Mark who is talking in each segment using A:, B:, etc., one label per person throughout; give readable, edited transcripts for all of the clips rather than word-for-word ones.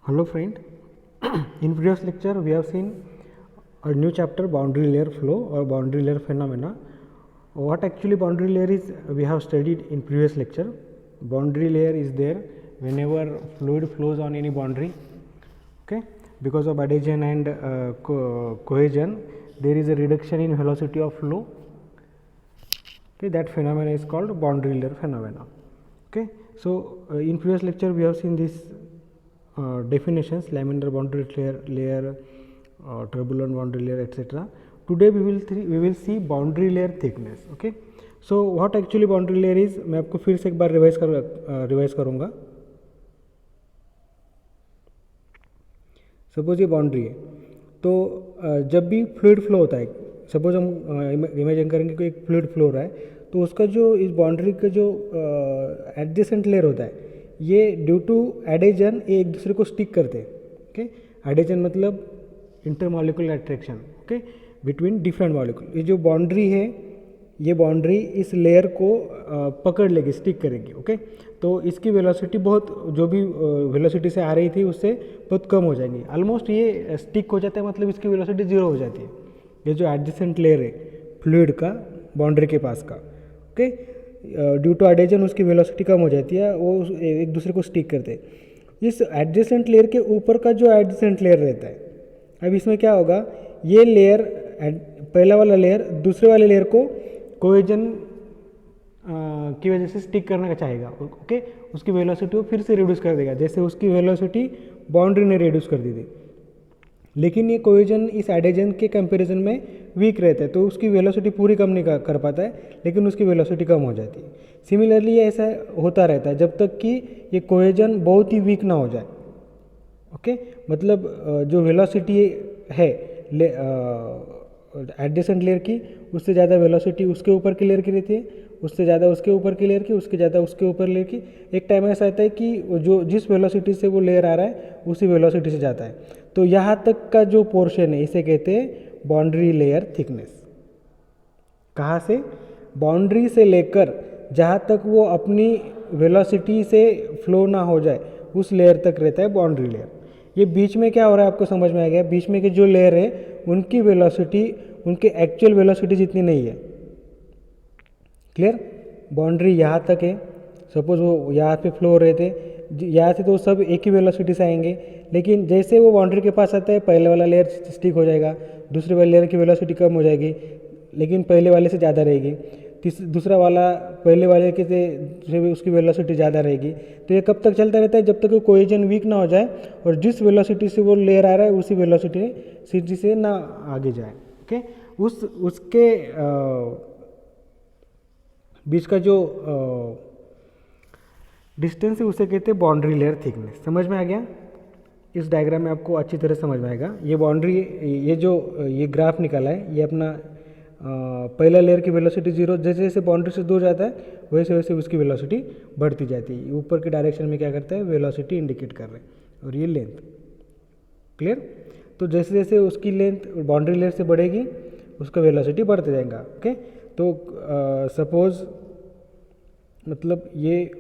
A: Hello friend, in previous lecture we have seen a new chapter boundary layer flow or boundary layer phenomena. What actually boundary layer is we have studied in previous lecture. Boundary layer is there whenever fluid flows on any boundary, okay, because of adhesion and cohesion there is a reduction in velocity of flow. Okay, that phenomena is called boundary layer phenomena. Okay, so in previous lecture we have seen this definitions: laminar boundary layer, turbulent boundary layer, etc. Today we will see boundary layer thickness. Okay, so what actually boundary layer is, मैं आपको फिर से एक बार revise करूँगा. Suppose ये boundary है, तो जब भी फ्लूइड फ्लो होता है, सपोज हम इमेजिन करेंगे कि एक फ्लूइड फ्लो हो रहा है, तो उसका जो इस बाउंड्री का जो एडजेसेंट लेयर होता है, ये ड्यू टू एडेजन ये एक दूसरे को स्टिक करते हैं. ओके, एडेजन मतलब intermolecular attraction, okay, between different molecule. ये जो बाउंड्री है, ये बाउंड्री इस लेयर को पकड़ लेगी, स्टिक करेगी. ओके, तो इसकी वेलोसिटी बहुत, जो भी वेलोसिटी से आ रही थी उससे बहुत कम हो जाएगी. ऑलमोस्ट ये स्टिक हो जाता है, मतलब इसकी वेलोसिटी जीरो हो जाती है. ये जो एडजेसेंट लेयर है फ्लूइड का बाउंड्री के पास का, ओके, ड्यू टू एडेजन उसकी वेलोसिटी कम हो जाती है, वो एक दूसरे को स्टिक करते हैं. इस एडजेसेंट लेयर के ऊपर का जो एडजेसेंट लेयर रहता है, अब इसमें क्या होगा, ये लेयर पहला वाला लेयर दूसरे वाले लेयर को कोहेजन की वजह से स्टिक करना चाहेगा. ओके, उसकी वेलोसिटी वो फिर से रिड्यूस कर देगा, जैसे उसकी वेलोसिटी बाउंड्री ने रिड्यूस कर दी थी. लेकिन ये कोहेजन इस एडेजन के कंपैरिजन में वीक रहता है, तो उसकी वेलोसिटी पूरी कम नहीं कर पाता है, लेकिन उसकी वेलोसिटी कम हो जाती है. सिमिलरली ये ऐसा होता रहता है जब तक कि ये कोहेजन बहुत ही वीक ना हो जाए. ओके, मतलब जो वेलोसिटी है एडजेसेंट लेयर की, उससे ज़्यादा वेलोसिटी उसके ऊपर की लेयर की रहती है, उससे ज़्यादा उसके ऊपर की लेयर की, उसके ज़्यादा उसके ऊपर लेयर की. एक टाइम ऐसा आता है कि जो जिस वेलोसिटी से वो लेयर आ रहा है उसी वेलोसिटी से जाता है. तो यहाँ तक का जो पोर्शन है इसे कहते हैं बाउंड्री लेयर थिकनेस. कहाँ से, बाउंड्री से लेकर जहाँ तक वो अपनी वेलोसिटी से फ्लो ना हो जाए उस लेयर तक रहता है बाउंड्री लेयर. ये बीच में क्या हो रहा है आपको समझ में आ गया, बीच में के जो लेयर है उनकी वेलोसिटी उनके एक्चुअल वेलोसिटी जितनी नहीं है. क्लियर, बाउंड्री यहाँ तक है, सपोज वो यहाँ पे फ्लो हो रहे थे, यहाँ से तो सब एक ही वेलोसिटी से आएंगे, लेकिन जैसे वो बाउंड्री के पास आता है पहले वाला लेयर स्टिक हो जाएगा, दूसरे वाले लेयर की वेलोसिटी कम हो जाएगी, लेकिन पहले वाले से ज़्यादा रहेगी. दूसरा वाला पहले वाले के से उसकी वेलोसिटी ज़्यादा रहेगी. तो ये कब तक चलता रहता है, जब तक कोहेजन वीक ना हो जाए और जिस वेलोसिटी से वो लेयर आ रहा है उसी वेलोसिटी से ना आगे जाए. ओके, उसके बीच का जो डिस्टेंस है उसे कहते हैं बाउंड्री लेयर थिकनेस. समझ में आ गया, इस डायग्राम में आपको अच्छी तरह समझ में आएगा. ये बाउंड्री, ये ग्राफ निकाला है, ये अपना पहला लेयर की वेलोसिटी जीरो, जैसे जैसे बाउंड्री से दूर जाता है वैसे वैसे उसकी वेलोसिटी बढ़ती जाती है. ऊपर के डायरेक्शन में क्या करता है, वेलोसिटी इंडिकेट कर रहे हैं, और ये लेंथ. क्लियर, तो जैसे जैसे उसकी लेंथ बाउंड्री लेयर से बढ़ेगी उसका वेलोसिटी बढ़ते जाएगा. ओके, तो सपोज मतलब ये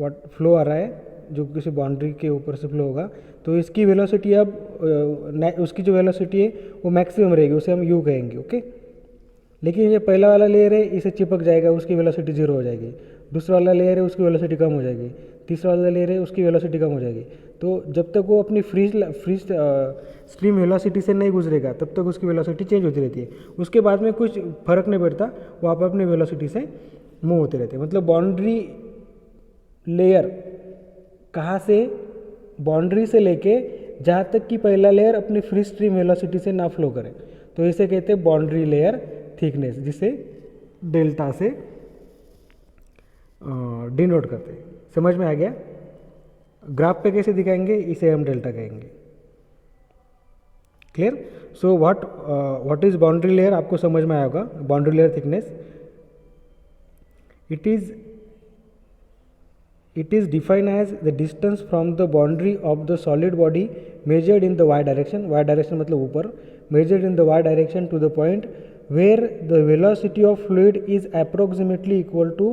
A: वाट फ्लो आ रहा है जो किसी बाउंड्री के ऊपर से फ्लो होगा, तो इसकी वेलोसिटी अब उसकी जो वेलोसिटी है वो मैक्सिमम रहेगी, उसे हम यू कहेंगे. ओके, लेकिन ये पहला वाला लेयर है इसे चिपक जाएगा, उसकी वेलोसिटी जीरो हो जाएगी. दूसरा वाला लेयर है उसकी वेलोसिटी कम हो जाएगी. तीसरा वाला लेयर है उसकी वेलोसिटी कम हो जाएगी. तो जब तक वो अपनी फ्री स्ट्रीम वेलोसिटी से नहीं गुजरेगा तब तक उसकी वेलोसिटी चेंज होती रहती है. उसके बाद में कुछ फर्क नहीं पड़ता, वो आप अपनी वेलोसिटी से मूव होते रहते हैं. मतलब बाउंड्री लेयर कहाँ से, बाउंड्री से लेके जहाँ तक कि पहला लेयर अपनी फ्री स्ट्रीम वेलोसिटी से ना फ्लो करे, तो इसे कहते हैं बाउंड्री लेयर थिकनेस, जिसे डेल्टा से डिनोट करते हैं. समझ में आ गया, ग्राफ पे कैसे दिखाएंगे, इसे हम डेल्टा कहेंगे. Clear, so what is boundary layer आपको समझ में आया होगा. Boundary layer thickness, it is defined as the distance from the boundary of the solid body measured in the y direction. Y direction मतलब ऊपर, measured in the y direction to the point where the velocity of fluid is approximately equal to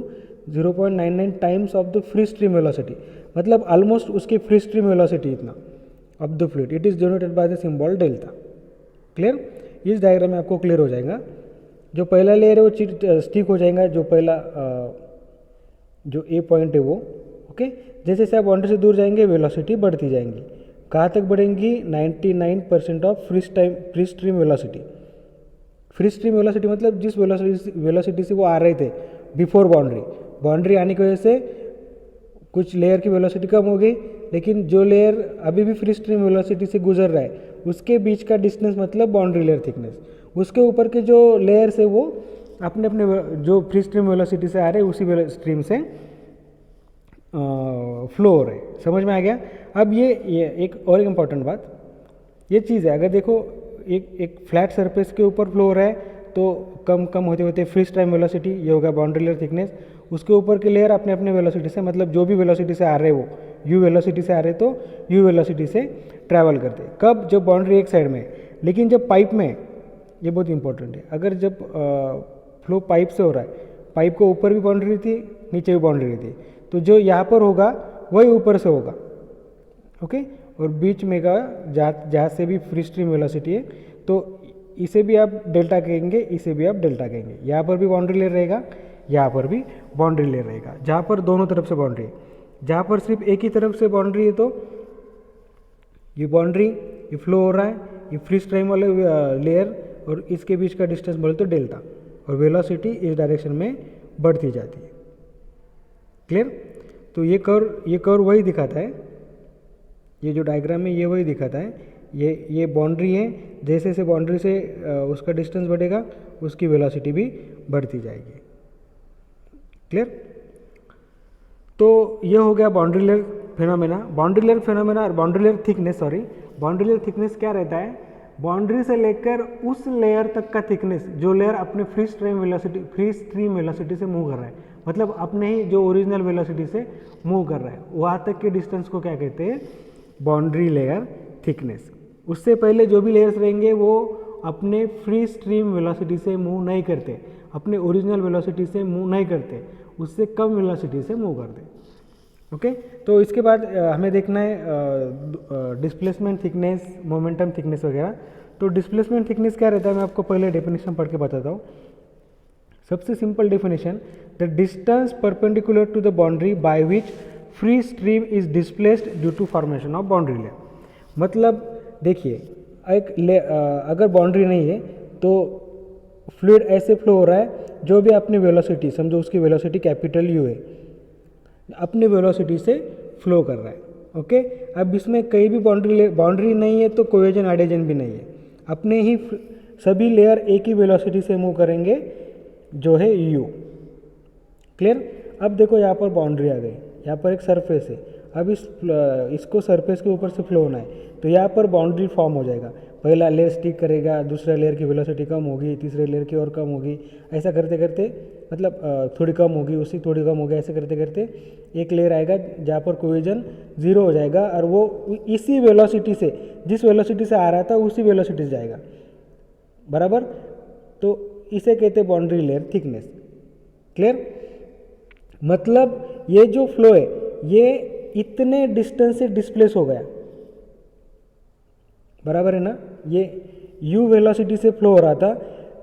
A: 0.99 times of the free stream velocity. मतलब almost उसकी free stream velocity इतना. Of the fluid, it is denoted by the symbol delta. Clear? इस diagram में आपको clear हो जाएगा। जो पहला लेयर है वो स्टिक हो जाएगा, जो पहला जो ए पॉइंट है वो। ओके, जैसे जैसे आप बाउंड्री से दूर जाएंगे वेलोसिटी बढ़ती जाएंगी। कहाँ तक बढ़ेंगी? 99% of free stream velocity. Free stream velocity मतलब जिस वेलोसिटी से वो आ रहे थे बिफोर बाउंड्री आने की वजह से कुछ लेयर की वेलोसिटी कम हो गई, लेकिन जो लेयर अभी भी फ्री स्ट्रीम वेलोसिटी से गुजर रहा है उसके बीच का डिस्टेंस मतलब बाउंड्री लेयर थिकनेस। उसके ऊपर के जो लेयर्स है वो अपने अपने जो फ्री स्ट्रीम वेलोसिटी से आ रहे हैं उसी स्ट्रीम से फ्लो हो रहे। समझ में आ गया? अब ये एक और इम्पॉर्टेंट बात, ये चीज़ है, अगर देखो एक फ्लैट सरफेस के ऊपर फ्लो हो रहा है तो कम कम होते होते फ्री स्ट्रीम वेलोसिटी, ये होगा बाउंड्री लेयर थिकनेस। उसके ऊपर के लेयर अपने अपने वेलोसिटी से, मतलब जो भी वेलोसिटी से आ रहे वो यू वेलोसिटी से आ रहे तो यू वेलोसिटी से ट्रैवल करते। कब? जब बाउंड्री एक साइड में है। लेकिन जब पाइप में, ये बहुत इंपॉर्टेंट है, अगर जब फ्लो पाइप से हो रहा है, पाइप को ऊपर भी बाउंड्री थी नीचे भी बाउंड्री थी, तो जो यहाँ पर होगा वही ऊपर से होगा। ओके, और बीच में का जहाँ से भी फ्री स्ट्रीम वेलोसिटी है तो इसे भी आप डेल्टा कहेंगे, इसे भी आप डेल्टा कहेंगे। यहाँ पर भी बाउंड्री लेयर रहेगा, यहाँ पर भी बाउंड्री लेयर रहेगा। जहाँ पर दोनों तरफ से बाउंड्री है, जहाँ पर सिर्फ एक ही तरफ से बाउंड्री है तो ये बाउंड्री, ये फ्लो हो रहा है, ये फ्री स्ट्रीम वाले लेयर और इसके बीच का डिस्टेंस बोले तो डेल्टा, और वेलोसिटी इस डायरेक्शन में बढ़ती जाती है। क्लियर? तो ये कर्व वही दिखाता है, ये जो डायग्राम में ये वही दिखाता है। ये बाउंड्री है, जैसे जैसे बाउंड्री से उसका डिस्टेंस बढ़ेगा उसकी वेलोसिटी भी बढ़ती जाएगी। क्लियर? तो ये हो गया boundary layer phenomena. Boundary layer phenomena और boundary layer thickness, boundary layer thickness क्या रहता है? बाउंड्री से लेकर उस लेयर तक का थिकनेस जो लेयर अपने फ्री स्ट्रीम वेलोसिटी से मूव कर रहा है, मतलब अपने ही जो ओरिजिनल वेलोसिटी से मूव कर रहा है, वहाँ तक के डिस्टेंस को क्या कहते हैं? Boundary layer thickness. उससे पहले जो भी लेयर्स रहेंगे वो अपने फ्री स्ट्रीम वेलोसिटी से मूव नहीं करते, अपने ओरिजिनल वेलोसिटी से मूव नहीं करते, उससे कम वेलोसिटी से मूव करते। ओके, तो इसके बाद हमें देखना है डिस्प्लेसमेंट थिकनेस, मोमेंटम थिकनेस वगैरह। तो डिस्प्लेसमेंट थिकनेस क्या रहता है, मैं आपको पहले डेफिनेशन पढ़ के बताता हूँ। सबसे simple definition, the distance perpendicular to the boundary by which free stream is displaced due to formation of boundary layer. मतलब देखिए, अगर बाउंड्री नहीं है तो फ्लूइड ऐसे फ्लो हो रहा है, जो भी अपनी वेलोसिटी, समझो उसकी वेलोसिटी कैपिटल यू है, अपनी वेलोसिटी से फ्लो कर रहा है। ओके, अब इसमें कहीं भी बाउंड्री नहीं है तो कोहेजन एडहेजन भी नहीं है, अपने ही सभी लेयर एक ही वेलोसिटी से मूव करेंगे जो है यू। क्लियर? अब देखो यहाँ पर बाउंड्री आ गई, यहाँ पर एक सरफेस है, अब इसको सरफेस के ऊपर से फ्लो होना है तो यहाँ पर बाउंड्री फॉर्म हो जाएगा। पहला लेयर स्टिक करेगा, दूसरा लेयर की वेलोसिटी कम होगी, तीसरे लेयर की और कम होगी, ऐसा करते करते मतलब थोड़ी कम होगी, उसकी थोड़ी कम होगी, ऐसे करते करते एक लेयर आएगा जहाँ पर कोहेजन 0 हो जाएगा और वो इसी वेलोसिटी से, जिस वेलोसिटी से आ रहा था उसी वेलोसिटी से जाएगा। बराबर? तो इसे कहते हैं बाउंड्री लेयर थिकनेस। क्लियर? मतलब ये जो फ्लो है ये इतने डिस्टेंस से डिस्प्लेस हो गया। बराबर है ना? ये u वेलोसिटी से फ्लो हो रहा था,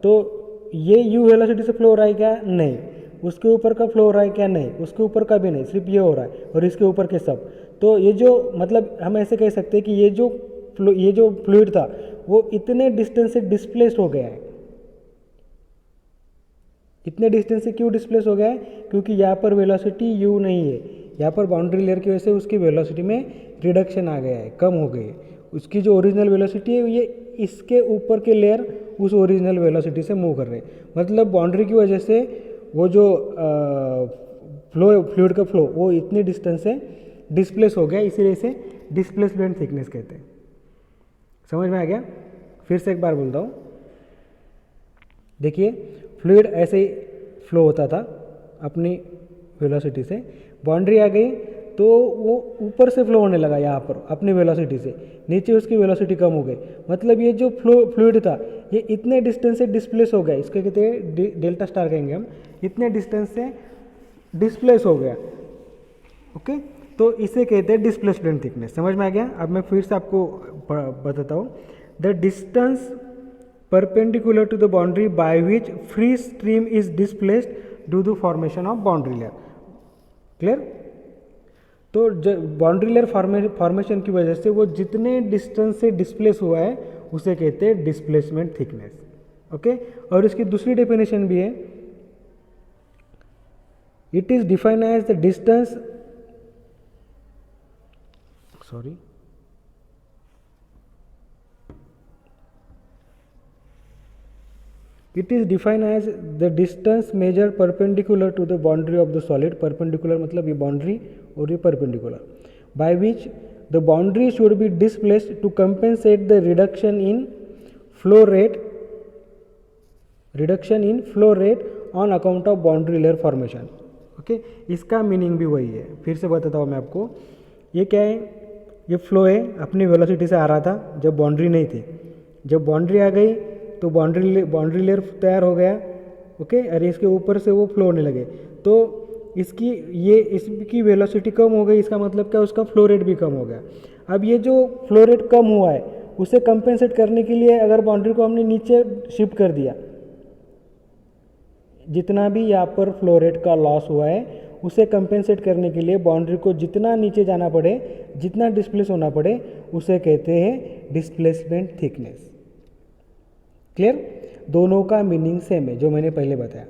A: तो ये u वेलोसिटी से फ्लो हो रहा है क्या? नहीं। उसके ऊपर का फ्लो हो रहा है क्या? नहीं। उसके ऊपर का भी नहीं, सिर्फ ये हो रहा है और इसके ऊपर के सब। तो ये जो मतलब हम ऐसे कह सकते हैं कि ये जो फ्लूइड था वो इतने डिस्टेंस से डिस्प्लेस्ड हो गया है। इतने डिस्टेंस से क्यों डिस्प्लेस हो गया है? क्योंकि यहाँ पर वेलोसिटी u नहीं है, यहाँ पर बाउंड्री लेयर की वजह से उसकी वेलोसिटी में रिडक्शन आ गया है, कम हो गई है। उसकी जो ओरिजिनल वेलोसिटी है ये इसके ऊपर के लेयर उस ओरिजिनल वेलोसिटी से मूव कर रहे हैं। मतलब बाउंड्री की वजह से वो जो फ्लूइड का फ्लो वो इतने डिस्टेंस से डिस्प्लेस हो गया, इसीलिए इसे डिस्प्लेसमेंट थिकनेस कहते हैं। समझ में आ गया? फिर से एक बार बोलता हूँ, देखिए फ्लूइड ऐसे ही फ्लो होता था अपनी वेलोसिटी से, बाउंड्री आ गई तो वो ऊपर से फ्लो होने लगा यहाँ पर अपनी वेलोसिटी से, नीचे उसकी वेलोसिटी कम हो गई। मतलब ये जो फ्लूइड था ये इतने डिस्टेंस से डिस्प्लेस हो गया, इसके कहते हैं डेल्टा स्टार कहेंगे हम, इतने डिस्टेंस से डिस्प्लेस हो गया। ओके, तो तो इसे कहते हैं डिस्प्लेसमेंट थिकनेस। समझ में आ गया? अब मैं फिर से आपको बताता हूँ। The distance perpendicular to the boundary by which free stream is displaced due to formation of boundary layer. Clear? तो बाउंड्री लेयर फॉर्मेशन की वजह से वो जितने डिस्टेंस से डिस्प्लेस हुआ है उसे कहते हैं डिस्प्लेसमेंट थिकनेस। ओके, और इसकी दूसरी डेफिनेशन भी है, it is defined as the distance, sorry, it is defined as the distance measure perpendicular to the boundary of the solid. Perpendicular मतलब ये बाउंड्री और ये perpendicular, by which the boundary should be displaced to compensate the reduction in flow rate on account of boundary layer formation. Okay, इसका meaning भी वही है। फिर से बताता हूँ मैं आपको। ये क्या है? ये फ्लो है, अपनी वेलोसिटी से आ रहा था जब बाउंड्री नहीं थी। जब बाउंड्री आ गई तो बाउंड्री लेयर तैयार हो गया। ओके, और इसके ऊपर से वो फ्लो होने लगे, तो इसकी वेलोसिटी कम हो गई। इसका मतलब क्या? उसका फ्लो रेट भी कम हो गया। अब ये जो फ्लो रेट कम हुआ है उसे कंपेंसेट करने के लिए अगर बाउंड्री को हमने नीचे शिफ्ट कर दिया, जितना भी यहाँ पर फ्लो रेट का लॉस हुआ है उसे कंपेंसेट करने के लिए बाउंड्री को जितना नीचे जाना पड़े, जितना डिस्प्लेस होना पड़े, उसे कहते हैं डिस्प्लेसमेंट थिकनेस। क्लियर? दोनों का मीनिंग सेम है जो मैंने पहले बताया।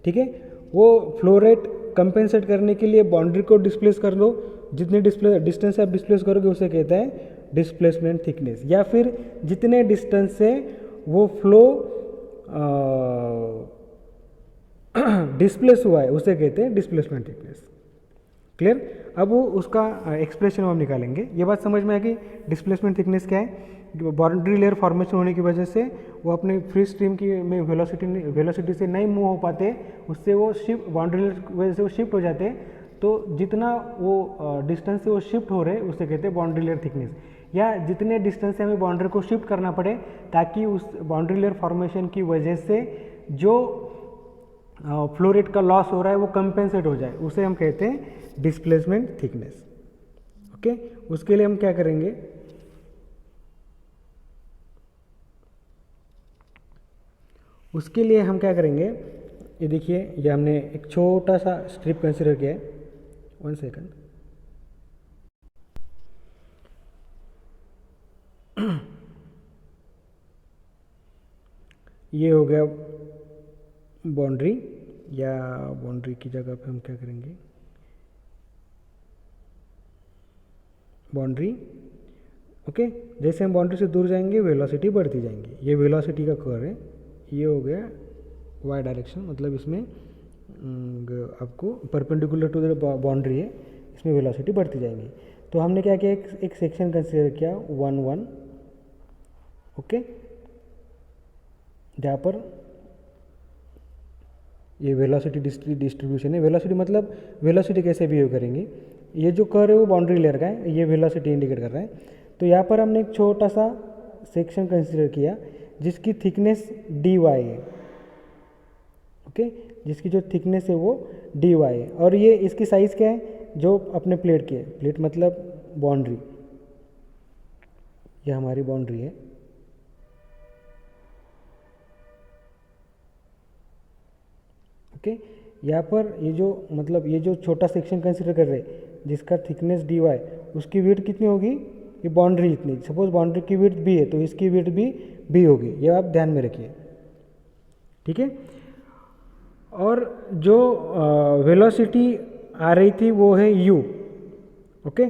A: ठीक है, वो फ्लो रेट कंपेंसेट करने के लिए बाउंड्री को डिस्प्लेस कर लो, जितने डिस्टेंस से आप डिस्प्लेस करोगे उसे कहता है डिस्प्लेसमेंट थिकनेस। या फिर जितने डिस्टेंस से वो फ्लो डिस्प्लेस हुआ है उसे कहते हैं डिस्प्लेसमेंट थिकनेस। क्लियर? अब वो उसका एक्सप्रेशन हम निकालेंगे। ये बात समझ में आ गई डिस्प्लेसमेंट थिकनेस क्या है? बाउंड्री लेयर फॉर्मेशन होने की वजह से वो अपने फ्री स्ट्रीम की में वेलोसिटी से नहीं मूव हो पाते, उससे वो शिफ्ट, बाउंड्री लेयर की वजह से वो शिफ्ट हो जाते। तो जितना वो डिस्टेंस से वो शिफ्ट हो रहे उसे कहते हैं बाउंड्री लेयर थिकनेस। या जितने डिस्टेंस से हमें बाउंड्री को शिफ्ट करना पड़े ताकि उस बाउंड्री लेयर फॉर्मेशन की वजह से जो फ्लो रेट का लॉस हो रहा है वो कंपेंसेट हो जाए, उसे हम कहते हैं डिस्प्लेसमेंट थिकनेस। ओके, उसके लिए हम क्या करेंगे? उसके लिए हम क्या करेंगे? ये देखिए, ये हमने एक छोटा सा स्ट्रिप कंसीडर किया है। 1 सेकंड। ये हो गया बाउंड्री, या बाउंड्री की जगह पे हम क्या करेंगे? बाउंड्री। ओके, जैसे हम बाउंड्री से दूर जाएंगे वेलोसिटी बढ़ती जाएंगी। ये वेलोसिटी का कर्व है। ये हो गया वाई डायरेक्शन, मतलब इसमें आपको परपेंडिकुलर टू द बाउंड्री है, इसमें वेलोसिटी बढ़ती जाएंगी। तो हमने क्या किया? एक सेक्शन कंसीडर किया 1 1। ओके, जहाँ पर ये वेलोसिटी डिस्ट्रीब्यूशन है। वेलोसिटी मतलब वेलोसिटी कैसे बिहेव करेंगे? ये जो कर्व है वो बाउंड्री लेयर का है, ये वेलोसिटी इंडिकेट कर रहा है। तो यहाँ पर हमने एक छोटा सा सेक्शन कंसीडर किया जिसकी थिकनेस dy है। ओके, जिसकी जो थिकनेस है वो dy है, और ये इसकी साइज़ क्या है? जो अपने प्लेट की है। प्लेट मतलब बाउंड्री, ये हमारी बाउंड्री है। ओके, यहाँ पर ये जो मतलब ये जो छोटा सेक्शन कंसीडर कर रहे हैं जिसका थिकनेस dy, उसकी विड्थ कितनी होगी? ये बाउंड्री इतनी, सपोज बाउंड्री की विड्थ b है तो इसकी विड्थ भी b होगी। ये आप ध्यान में रखिए। ठीक है, और जो वेलोसिटी आ रही थी वो है u। ओके,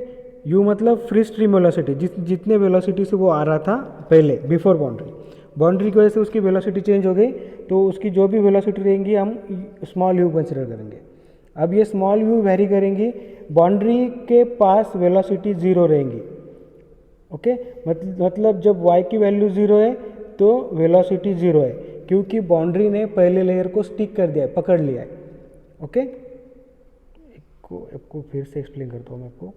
A: u मतलब फ्री स्ट्रीम वेलोसिटी, जितने वेलोसिटी से वो आ रहा था पहले बिफोर बाउंड्री की वजह से उसकी वेलोसिटी चेंज हो गई, तो उसकी जो भी वेलोसिटी रहेंगी हम स्मॉल u कंसिडर करेंगे। अब ये स्मॉल u वेरी करेंगी, बाउंड्री के पास वेलोसिटी 0 रहेंगी। ओके, मतलब जब y की वैल्यू 0 है तो वेलोसिटी 0 है, क्योंकि बाउंड्री ने पहले लेयर को स्टिक कर दिया है, पकड़ लिया है। ओके, आपको फिर से एक्सप्लेन करता हूँ मैं आपको।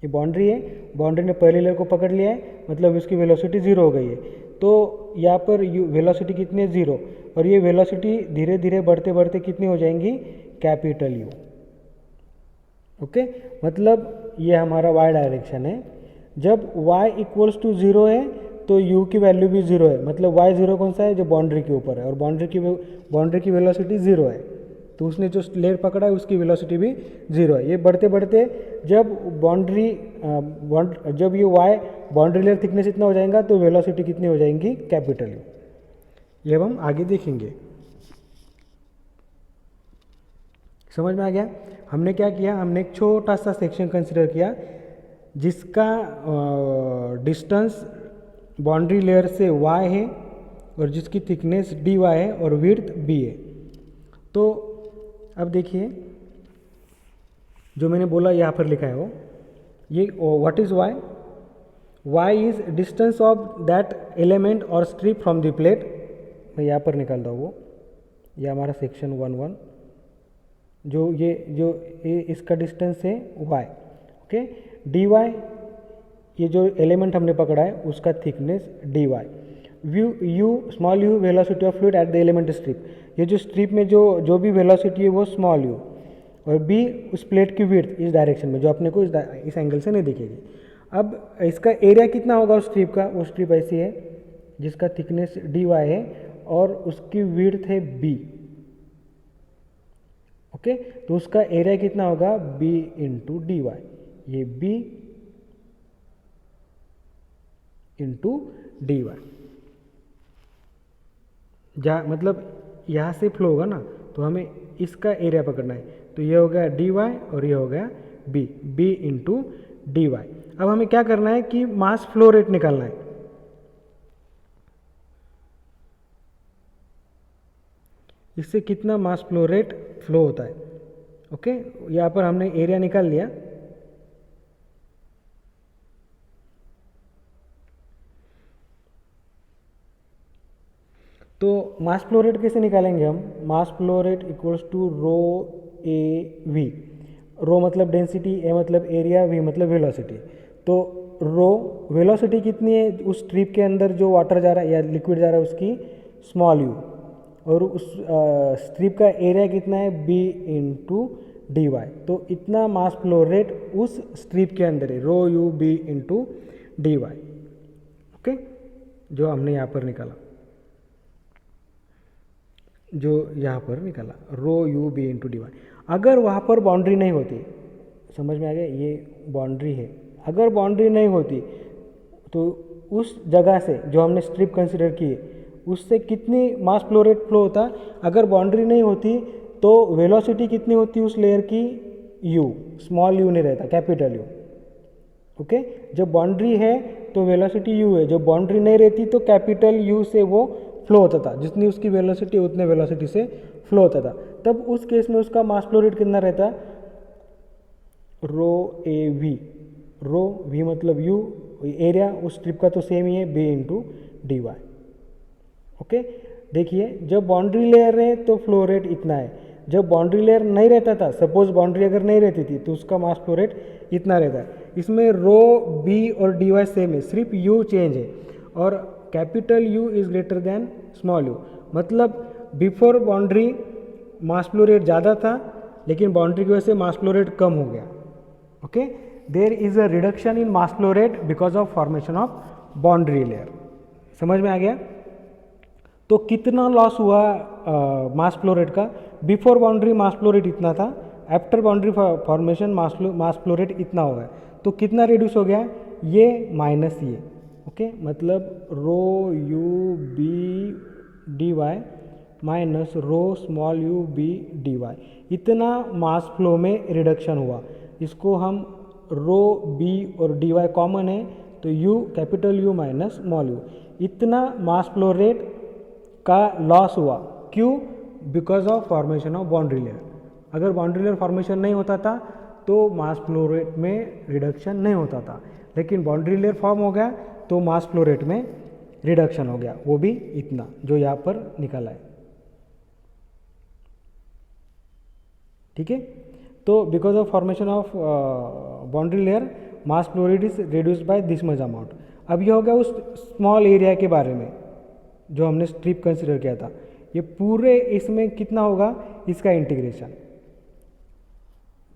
A: ये बाउंड्री है, बाउंड्री ने पहले लेयर को पकड़ लिया है, मतलब इसकी वेलोसिटी 0 हो गई है। तो यहाँ पर वेलोसिटी कितनी है? 0, और ये वेलोसिटी धीरे धीरे बढ़ते बढ़ते कितनी हो जाएंगी? Capital U। ओके, मतलब ये हमारा y डायरेक्शन है। जब y इक्वल्स टू 0 है तो u की वैल्यू भी 0 है, मतलब y 0 कौन सा है, जो बाउंड्री के ऊपर है, और बाउंड्री की वेलोसिटी 0 है, तो उसने जो लेयर पकड़ा है उसकी वेलोसिटी भी 0 है। ये बढ़ते बढ़ते जब जब ये y बाउंड्री लेयर थिकनेस इतना हो जाएगा तो वेलोसिटी कितनी हो जाएंगी, कैपिटल U। ये अब हम आगे देखेंगे। समझ में आ गया? हमने क्या किया, हमने एक छोटा सा सेक्शन कंसिडर किया जिसका डिस्टेंस बाउंड्री लेयर से y है और जिसकी थिकनेस dy है और विड्थ b है। तो अब देखिए जो मैंने बोला यहाँ पर लिखा है वो, ये what is y, y is distance of that element और स्ट्रिप फ्रॉम द प्लेट। मैं यहाँ पर निकालता हूँ वो, ये हमारा सेक्शन 1 जो ये इसका डिस्टेंस है y। ओके, dy ये जो एलिमेंट हमने पकड़ा है उसका thickness dy। u small u velocity of fluid at the element strip, ये जो स्ट्रिप में जो भी वेलोसिटी है वो स्मॉल u, और b उस प्लेट की विड्थ इस डायरेक्शन में जो अपने को इस एंगल से नहीं दिखेगी। अब इसका एरिया कितना होगा उस स्ट्रिप का, वो स्ट्रिप ऐसी है जिसका थिकनेस dy है और उसकी विड्थ है b। ओके, तो उसका एरिया कितना होगा, b इंटू डी वाई, ये b इंटू डी वाई। मतलब यहाँ से फ्लो होगा ना तो हमें इसका एरिया पकड़ना है, तो ये हो गया डी वाई और ये हो गया b इंटू डी वाई। अब हमें क्या करना है कि मास फ्लो रेट निकालना है। इससे कितना मास फ्लो रेट फ्लो होता है। ओके, यहाँ पर हमने एरिया निकाल लिया। तो मास फ्लो रेट कैसे निकालेंगे हम, mass flow rate equals to rho A V. Rho मतलब डेंसिटी, ए मतलब एरिया, वी मतलब वेलोसिटी। तो रो वेलोसिटी कितनी है उस स्ट्रिप के अंदर जो वाटर जा रहा है या लिक्विड जा रहा है उसकी स्मॉल यू, और उस स्ट्रिप का एरिया कितना है b इंटू डी वाई। तो इतना मास फ्लो रेट उस स्ट्रिप के अंदर है, rho U b into D Y. Okay, जो हमने यहाँ पर निकाला, जो यहाँ पर निकाला rho U B into D Y. अगर वहाँ पर बाउंड्री नहीं होती, समझ में आ गया, ये बाउंड्री है, अगर बाउंड्री नहीं होती तो उस जगह से जो हमने स्ट्रिप कंसिडर की उससे कितनी मास फ्लो रेट फ्लो होता। अगर बाउंड्री नहीं होती तो वेलोसिटी कितनी होती उस लेयर की, u, स्मॉल u नहीं रहता, कैपिटल U। ओके, जब बाउंड्री है तो वेलोसिटी u है, जब बाउंड्री नहीं रहती तो कैपिटल U से वो फ्लो होता था, जितनी उसकी वेलोसिटी उतने वेलोसिटी से फ्लो होता था। तब उस केस में उसका मास फ्लो रेट कितना रहता, rho A V. Rho v मतलब u, एरिया उस स्ट्रिप का तो सेम ही है, b into D Y. Okay, देखिए जब बाउंड्री लेयर है तो फ्लो रेट इतना है, जब बाउंड्री लेयर नहीं रहता था, सपोज बाउंड्री अगर नहीं रहती थी तो उसका मास फ्लो रेट इतना रहता है। इसमें रो b और डी वाई सेम है, सिर्फ u चेंज है, और capital U is greater than small u। मतलब before boundary mass flow rate ज़्यादा था, लेकिन बाउंड्री की वजह से मास फ्लो रेट कम हो गया। Okay, there is a reduction in mass flow rate because of formation of boundary layer. समझ में आ गया? तो कितना लॉस हुआ मास फ्लो रेट का, before boundary mass flow rate इतना था, after boundary formation mass flow rate इतना हो गया। तो कितना रिड्यूस हो गया, ये माइनस ये। ओके, मतलब rho U B D Y minus rho small U B D Y, इतना मास फ्लो में रिडक्शन हुआ। इसको हम रो बी और डी वाई कॉमन है तो U capital U minus small U, इतना मास फ्लो रेट का लॉस हुआ। क्यों? Because of formation of boundary layer. अगर बाउंड्री लेयर फॉर्मेशन नहीं होता था तो मास फ्लो रेट में रिडक्शन नहीं होता था, लेकिन बाउंड्री लेयर फॉर्म हो गया तो मास फ्लो रेट में रिडक्शन हो गया, वो भी इतना जो यहाँ पर निकला है। ठीक है, तो because of formation of boundary layer mass flow rate is reduced by this much amount. अब ये हो गया उस स्मॉल एरिया के बारे में जो हमने स्ट्रिप कंसिडर किया था। ये पूरे इसमें कितना होगा, इसका इंटीग्रेशन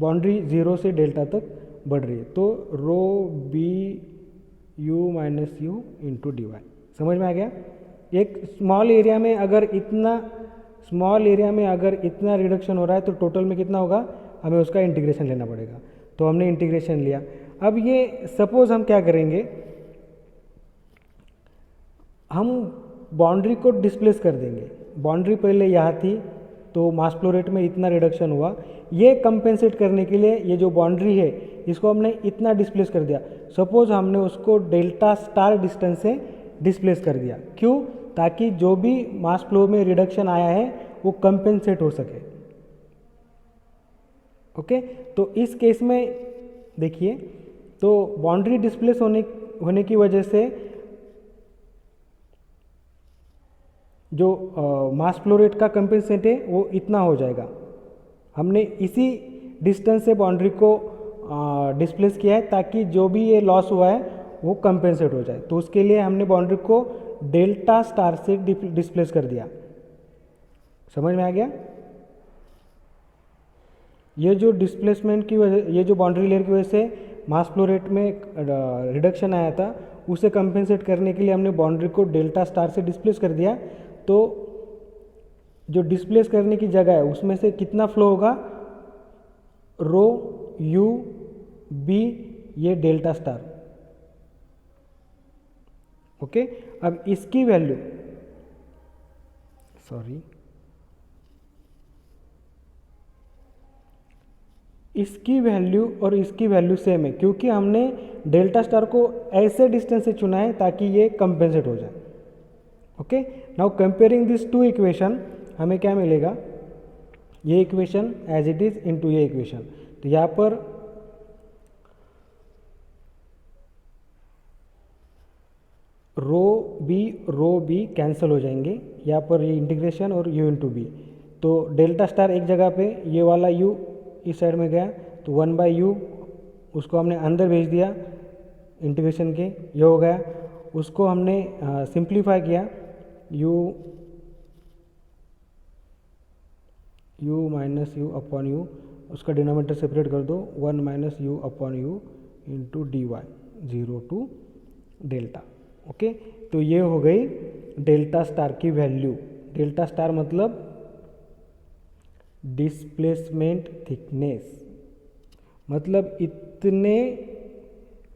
A: बाउंड्री 0 से डेल्टा तक बढ़ रही है, तो rho B U minus U into D Y. समझ में आ गया? एक स्मॉल एरिया में अगर इतना रिडक्शन हो रहा है तो टोटल में कितना होगा, हमें उसका इंटीग्रेशन लेना पड़ेगा। तो हमने इंटीग्रेशन लिया। अब ये सपोज हम क्या करेंगे, हम बाउंड्री को डिस्प्लेस कर देंगे। बाउंड्री पहले यहाँ थी तो मास फ्लो रेट में इतना रिडक्शन हुआ, ये कंपेंसेट करने के लिए ये जो बाउंड्री है इसको हमने इतना डिस्प्लेस कर दिया। सपोज हमने उसको डेल्टा स्टार डिस्टेंस से डिस्प्लेस कर दिया। क्यों? ताकि जो भी मास फ्लो में रिडक्शन आया है वो कंपेंसेट हो सके। ओके, तो इस केस में देखिए, तो बाउंड्री डिस्प्लेस होने की वजह से जो मास फ्लो रेट का कंपेंसेट है वो इतना हो जाएगा। हमने इसी डिस्टेंस से बाउंड्री को डिस्प्लेस किया है ताकि जो भी ये लॉस हुआ है वो कंपेंसेट हो जाए। तो उसके लिए हमने बाउंड्री को डेल्टा स्टार से डिस्प्लेस कर दिया। समझ में आ गया? ये जो डिस्प्लेसमेंट की वजह, ये जो बाउंड्री लेयर की वजह से मास फ्लो रेट में रिडक्शन आया था, उसे कंपेंसेट करने के लिए हमने बाउंड्री को डेल्टा स्टार से डिस्प्लेस कर दिया। तो जो डिस्प्लेस करने की जगह है उसमें से कितना फ्लो होगा, रो यू बी ये डेल्टा स्टार। ओके, अब इसकी वैल्यू इसकी वैल्यू और इसकी वैल्यू सेम है, क्योंकि हमने डेल्टा स्टार को ऐसे डिस्टेंस से चुना है ताकि ये कंपेंसेट हो जाए। Okay, now comparing this to equation हमें क्या मिलेगा, ये equation as it is into ये इक्वेशन। तो यहाँ पर रो बी कैंसिल हो जाएंगे, यहाँ पर ये इंटीग्रेशन और u इंटू बी। तो डेल्टा स्टार एक जगह पे, ये वाला u इस साइड में गया, तो 1/u उसको हमने अंदर भेज दिया इंटीग्रेशन के, ये हो गया। उसको हमने सिंप्लीफाई किया, u minus u upon u, उसका डिनोमिनेटर सेपरेट कर दो, 1 minus u upon u into D y, 0 to delta. Okay, तो ये हो गई डेल्टा स्टार की वैल्यू। डेल्टा स्टार मतलब डिस्प्लेसमेंट थिकनेस, मतलब इतने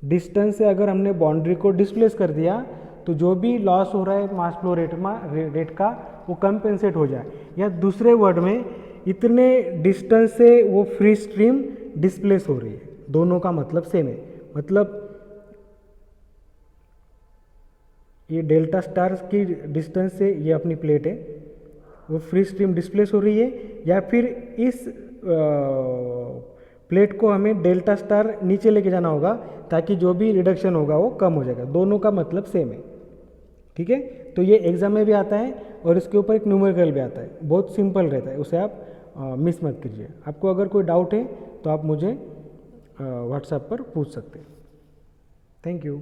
A: डिस्टेंस से अगर हमने बाउंड्री को डिस्प्लेस कर दिया तो जो भी लॉस हो रहा है मास फ्लो रेट का वो कंपेंसेट हो जाए। या दूसरे वर्ड में, इतने डिस्टेंस से वो फ्री स्ट्रीम डिस्प्लेस हो रही है। दोनों का मतलब सेम है। मतलब ये डेल्टा स्टार की डिस्टेंस से ये अपनी प्लेट है, वो फ्री स्ट्रीम डिस्प्लेस हो रही है, या फिर इस प्लेट को हमें डेल्टा स्टार नीचे लेके जाना होगा ताकि जो भी रिडक्शन होगा वो कम हो जाएगा। दोनों का मतलब सेम है। ठीक है, तो ये एग्जाम में भी आता है और इसके ऊपर एक न्यूमेरिकल भी आता है, बहुत सिंपल रहता है, उसे आप मिस मत कीजिए। आपको अगर कोई डाउट है तो आप मुझे व्हाट्सएप पर पूछ सकते हैं। Thank you.